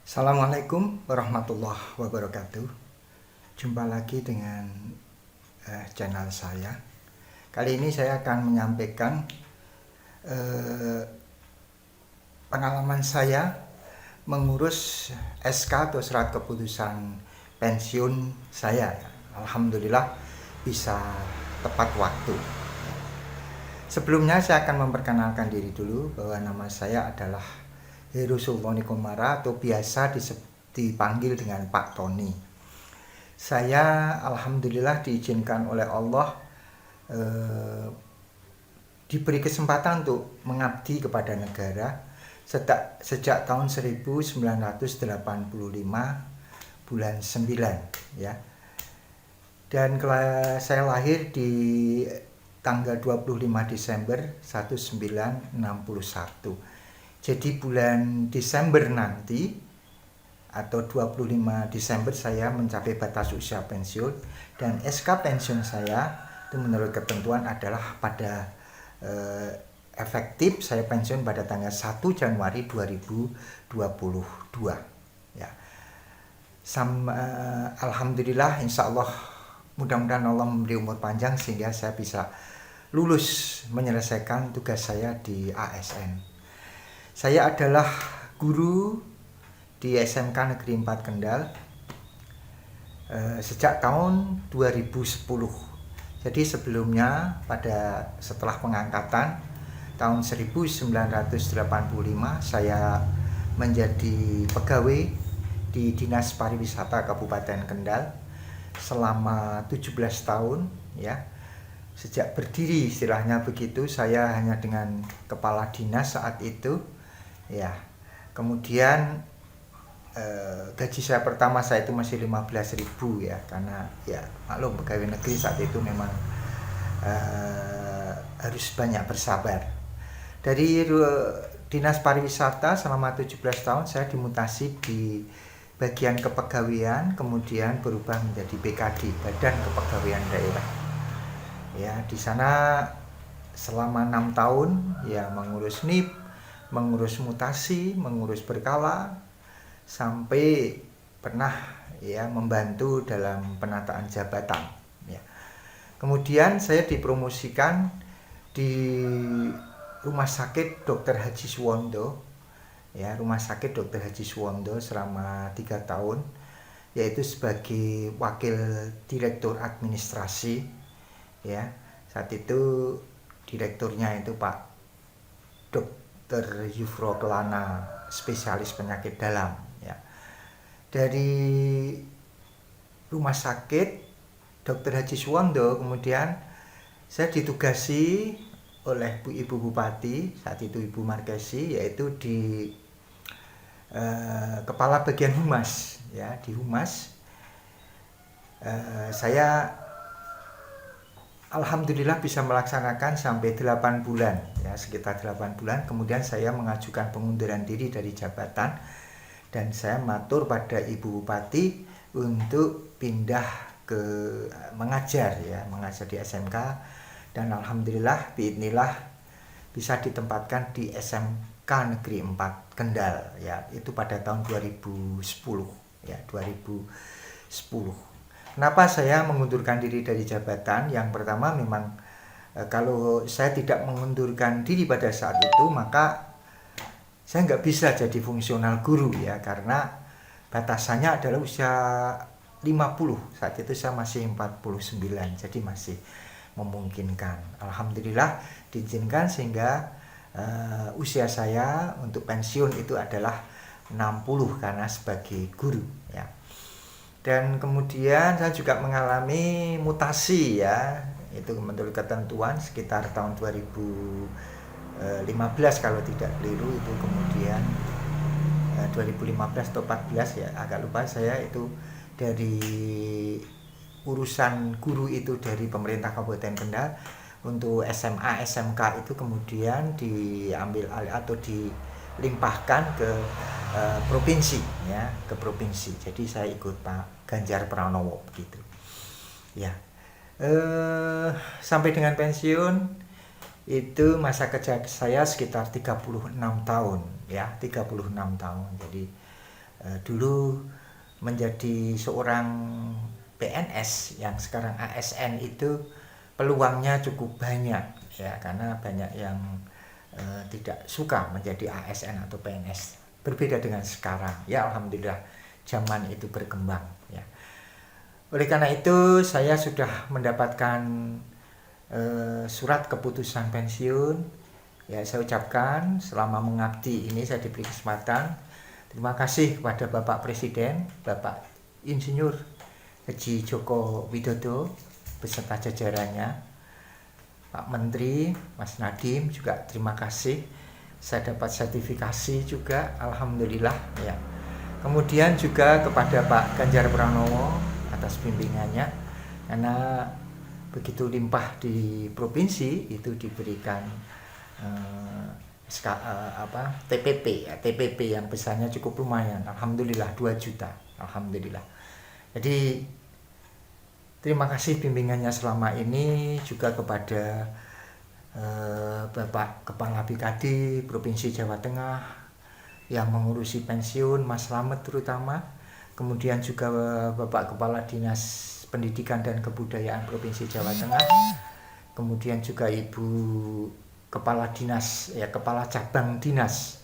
Assalamualaikum warahmatullahi wabarakatuh. Jumpa lagi dengan channel saya. Kali ini saya akan menyampaikan pengalaman saya mengurus SK atau surat keputusan pensiun saya. Alhamdulillah bisa tepat waktu. Sebelumnya saya akan memperkenalkan diri dulu bahwa nama saya adalah Heru Sultoni Komara atau biasa dipanggil dengan Pak Tony. Saya alhamdulillah diizinkan oleh Allah diberi kesempatan untuk mengabdi kepada negara sejak tahun 1985 bulan 9 ya. Dan saya lahir di tanggal 25 Desember 1961. Jadi bulan Desember nanti atau 25 Desember saya mencapai batas usia pensiun, dan SK pensiun saya itu menurut ketentuan adalah pada efektif saya pensiun pada tanggal 1 Januari 2022 ya. Alhamdulillah, insya Allah mudah-mudahan Allah memberi umur panjang sehingga saya bisa lulus menyelesaikan tugas saya di ASN. Saya adalah guru di SMK Negeri 4 Kendal sejak tahun 2010. Jadi sebelumnya setelah pengangkatan tahun 1985 saya menjadi pegawai di Dinas Pariwisata Kabupaten Kendal selama 17 tahun ya. Sejak berdiri istilahnya begitu, saya hanya dengan kepala dinas saat itu ya. Kemudian gaji saya pertama saya itu masih 15.000 ya, karena ya maklum pegawai negeri saat itu memang harus banyak bersabar. Dari dinas pariwisata selama 17 tahun saya dimutasi di bagian kepegawaian, kemudian berubah menjadi BKD, Badan Kepegawaian Daerah ya. Di sana selama 6 tahun ya, mengurus NIP, mengurus mutasi, mengurus berkala, sampai pernah ya membantu dalam penataan jabatan ya. Kemudian saya dipromosikan di Rumah Sakit Dr. Haji Suwondo ya, Rumah Sakit Dr. Haji Suwondo selama 3 tahun, yaitu sebagai wakil direktur administrasi ya. Saat itu direkturnya itu Pak Dr. Yufro Kelana, spesialis penyakit dalam ya. Dari Rumah Sakit Dr. Haji Suwondo kemudian saya ditugasi oleh Ibu Bupati saat itu, Ibu Markesi, yaitu di kepala bagian humas ya. Di humas saya alhamdulillah bisa melaksanakan sampai 8 bulan ya, sekitar 8 bulan. Kemudian saya mengajukan pengunduran diri dari jabatan dan saya matur pada Ibu Bupati untuk pindah ke mengajar di SMK, dan alhamdulillah biidznillah bisa ditempatkan di SMK Negeri 4 Kendal ya, itu pada tahun 2010 ya, 2010. Kenapa saya mengundurkan diri dari jabatan? Yang pertama memang kalau saya tidak mengundurkan diri pada saat itu, maka saya nggak bisa jadi fungsional guru ya, karena batasannya adalah usia 50. Saat itu saya masih 49, jadi masih memungkinkan. Alhamdulillah diizinkan sehingga usia saya untuk pensiun itu adalah 60 karena sebagai guru ya. Dan kemudian saya juga mengalami mutasi ya, itu menurut ketentuan sekitar tahun 2015 kalau tidak keliru, itu kemudian 2015 atau 14 ya, agak lupa saya, itu dari urusan guru itu dari pemerintah Kabupaten Kendal untuk SMA SMK itu kemudian diambil alih atau dilimpahkan ke provinsi ya, ke provinsi. Jadi saya ikut Pak Ganjar Pranowo gitu ya. Sampai dengan pensiun itu masa kerja saya sekitar 36 tahun ya, 36 tahun. Jadi dulu menjadi seorang PNS yang sekarang ASN itu peluangnya cukup banyak ya, karena banyak yang tidak suka menjadi ASN atau PNS. Berbeda dengan sekarang ya, alhamdulillah zaman itu berkembang ya. Oleh karena itu saya sudah mendapatkan surat keputusan pensiun ya. Saya ucapkan selama mengabdi ini saya diberi kesempatan. Terima kasih kepada Bapak Presiden, Bapak Insinyur Haji Joko Widodo beserta jajarannya, Pak Menteri, Mas Nadiem juga terima kasih. Saya dapat sertifikasi juga, alhamdulillah ya. Kemudian juga kepada Pak Ganjar Pranowo atas bimbingannya, karena begitu limpah di provinsi itu diberikan TPP ya, TPP yang besarnya cukup lumayan, alhamdulillah 2 juta, alhamdulillah. Jadi terima kasih bimbingannya selama ini, juga kepada Bapak Kepala BKD Provinsi Jawa Tengah yang mengurusi pensiun, Mas Slamet terutama, kemudian juga Bapak Kepala Dinas Pendidikan dan Kebudayaan Provinsi Jawa Tengah, kemudian juga Ibu Kepala Dinas ya, Kepala Cabang Dinas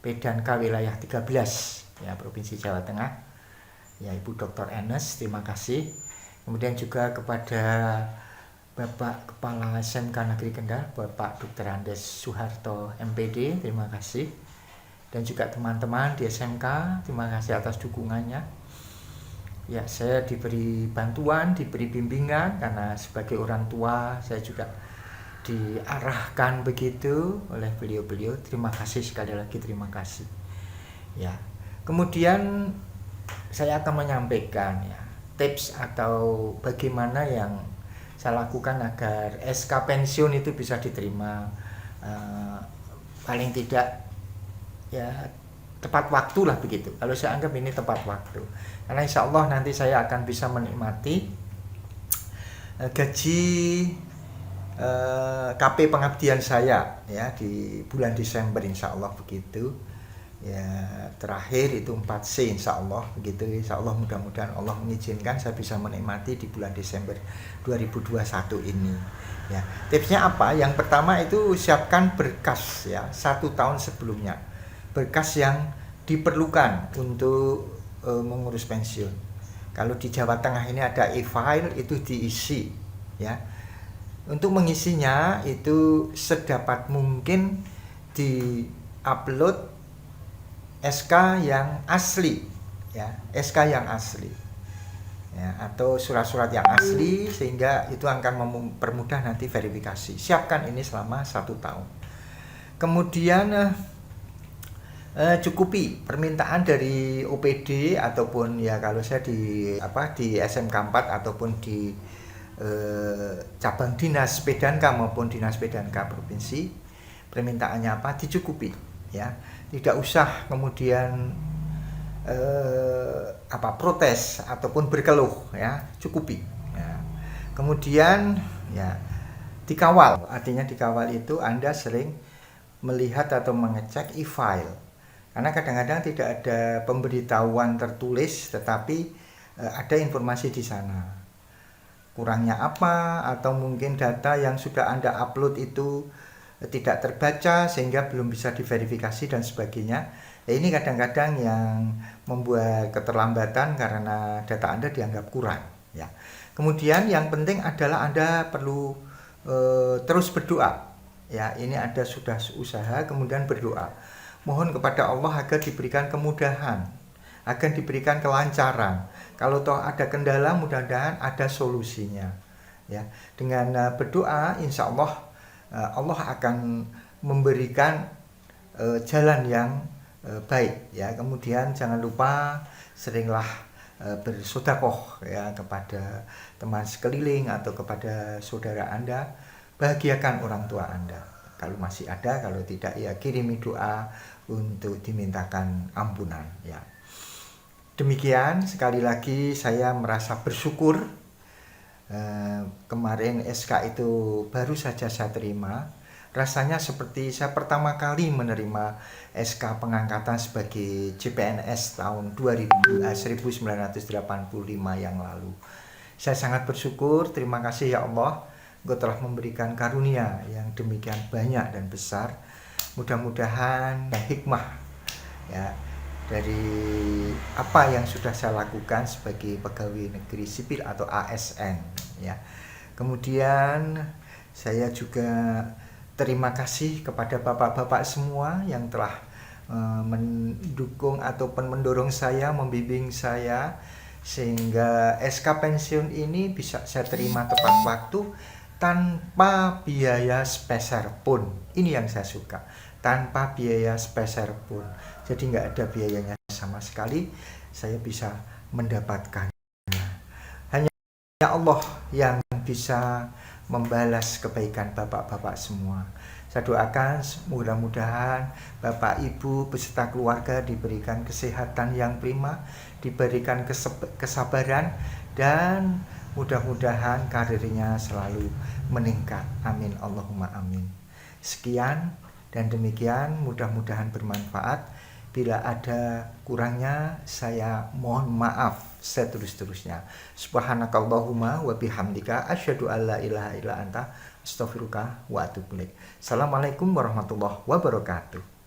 PDANK Wilayah 13 ya Provinsi Jawa Tengah ya, Ibu Dr. Enes, terima kasih. Kemudian juga kepada Bapak Kepala SMK Negeri Kendal, Bapak Dr. Andes Soeharto MPD, terima kasih. Dan juga teman-teman di SMK, terima kasih atas dukungannya. Ya, saya diberi bantuan, diberi bimbingan, karena sebagai orang tua saya juga diarahkan begitu oleh beliau-beliau. Terima kasih sekali lagi, terima kasih. Ya, kemudian saya akan menyampaikan ya tips atau bagaimana yang saya lakukan agar SK pensiun itu bisa diterima paling tidak ya tepat waktu lah begitu. Kalau saya anggap ini tepat waktu, karena insya Allah nanti saya akan bisa menikmati gaji KP pengabdian saya ya di bulan Desember insya Allah begitu ya. Terakhir itu 4C insya Allah begitu. Insya Allah mudah-mudahan Allah mengizinkan saya bisa menikmati di bulan Desember 2021 ini ya. Tipsnya apa? Yang pertama itu siapkan berkas ya 1 tahun sebelumnya, berkas yang diperlukan untuk mengurus pensiun. Kalau di Jawa Tengah ini ada e-file, itu diisi ya. Untuk mengisinya itu sedapat mungkin di-upload SK yang asli ya, SK yang asli ya, atau surat-surat yang asli, sehingga itu akan mempermudah nanti verifikasi. Siapkan ini selama 1 tahun. Kemudian cukupi permintaan dari OPD ataupun ya kalau saya di SMK 4 ataupun di cabang dinas PDANK maupun dinas PDANK provinsi, permintaannya apa dicukupi ya, tidak usah kemudian protes ataupun berkeluh ya, cukupi ya. Kemudian ya dikawal, artinya dikawal itu Anda sering melihat atau mengecek e-file, karena kadang-kadang tidak ada pemberitahuan tertulis tetapi ada informasi di sana. Kurangnya apa, atau mungkin data yang sudah Anda upload itu tidak terbaca sehingga belum bisa diverifikasi dan sebagainya. Ini kadang-kadang yang membuat keterlambatan karena data Anda dianggap kurang ya. Kemudian yang penting adalah Anda perlu terus berdoa ya. Ini Anda sudah usaha, kemudian berdoa, mohon kepada Allah agar diberikan kemudahan, agar diberikan kelancaran. Kalau toh ada kendala, mudah-mudahan ada solusinya ya. Dengan berdoa insya Allah Allah akan memberikan jalan yang baik ya. Kemudian jangan lupa seringlah bersedekah ya kepada teman sekeliling atau kepada saudara Anda. Bahagiakan orang tua Anda kalau masih ada, kalau tidak ya kirimi doa untuk dimintakan ampunan ya. Demikian, sekali lagi saya merasa bersyukur kemarin SK itu baru saja saya terima. Rasanya seperti saya pertama kali menerima SK pengangkatan sebagai CPNS tahun 1985 yang lalu. Saya sangat bersyukur, terima kasih ya Allah, Engkau telah memberikan karunia yang demikian banyak dan besar. Mudah-mudahan hikmah ya dari apa yang sudah saya lakukan sebagai pegawai negeri sipil atau ASN ya. Kemudian saya juga terima kasih kepada bapak-bapak semua yang telah mendukung ataupun mendorong saya, membimbing saya sehingga SK pensiun ini bisa saya terima tepat waktu tanpa biaya sepeser pun. Ini yang saya suka, tanpa biaya sepeser pun. Jadi nggak ada biayanya sama sekali, saya bisa mendapatkan. Hanya Allah yang bisa membalas kebaikan bapak-bapak semua. Saya doakan mudah-mudahan Bapak Ibu beserta keluarga diberikan kesehatan yang prima, diberikan kesabaran, dan mudah-mudahan karirnya selalu meningkat. Amin Allahumma amin. Sekian dan demikian, mudah-mudahan bermanfaat. Bila ada kurangnya saya mohon maaf seterus-terusnya. Subhanakallahumma wa bihamdika asyhadu alla ilaha illa anta astaghfiruka wa atubu ilaik. Assalamualaikum warahmatullahi wabarakatuh.